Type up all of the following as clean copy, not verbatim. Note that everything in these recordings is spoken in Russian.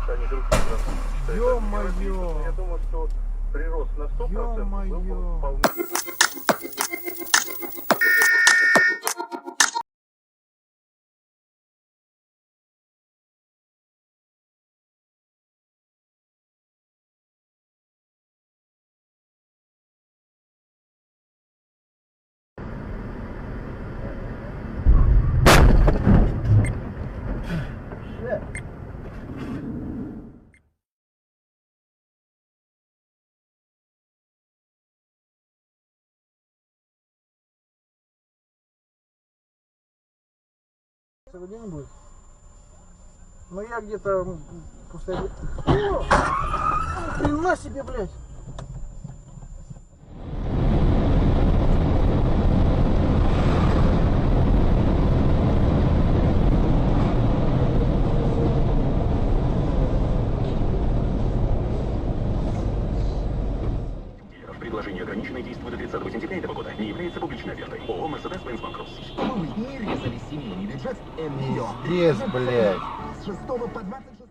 а не другие транспорты. Ё-моё! Я думаю, что прирост на 100% был бы вполне... Целый день будет. Но я где-то после... О! Хрена себе, блядь! Предложение ограниченное действует до 30 сентября этого года. Не является публичной офертой. ООО «Мерседес-Бенц Банкросс». Чтобы вы не резали семейный бюджет, МИО. Пиздец, блядь. С 6 по 26.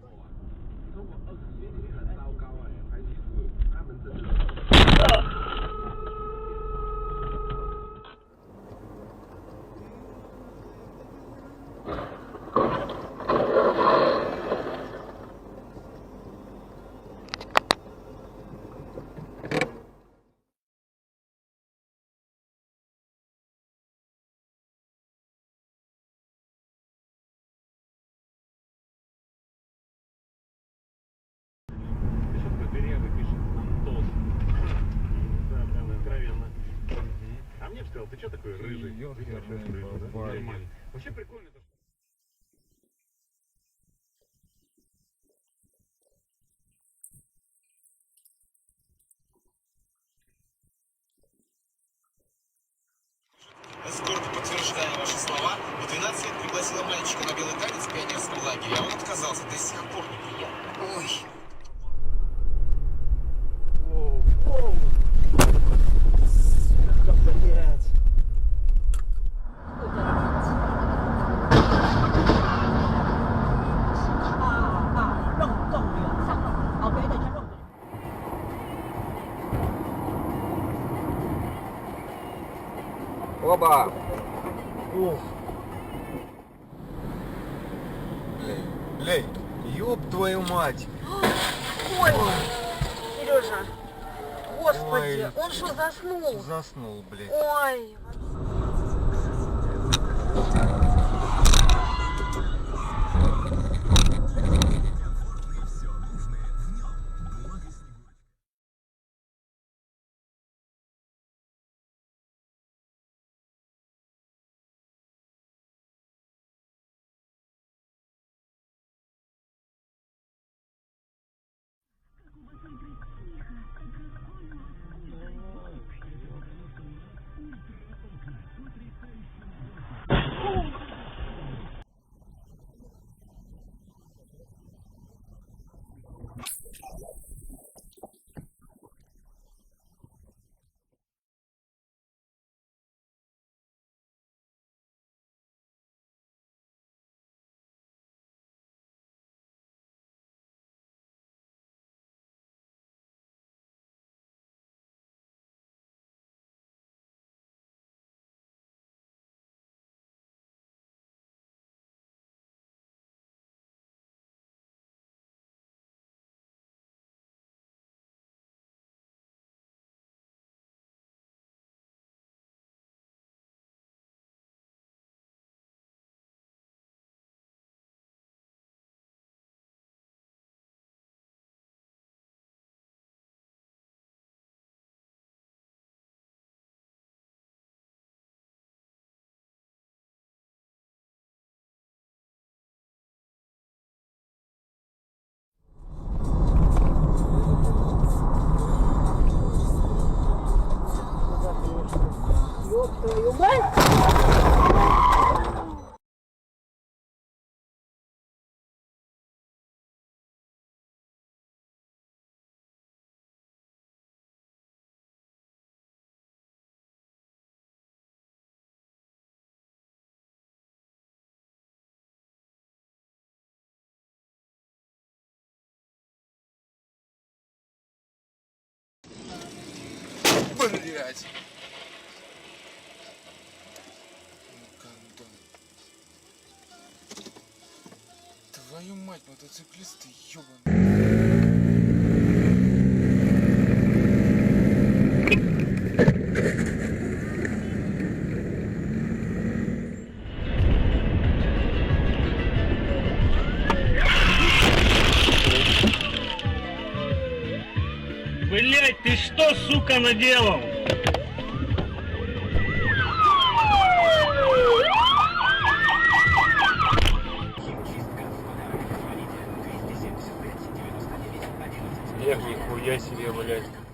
А мне бы сказал, ты что такой рыжий? Нормально. Вообще прикольно. Эскорт, подтверждая ваши слова, в 12 лет пригласила мальчика на белый танец в пионерском лагере, а он отказался, до сих пор не приехал. Ой. Сука, блядь! Оба! Ох. Блядь, ёб твою мать! Ой, Сережа, господи, Ой. он что, заснул? Заснул, блядь. Ой. блядь. Гандон. Твою мать, мотоциклисты, ёбаные. Блять, ты что, сука, наделал? Эх, нихуя себе, блядь.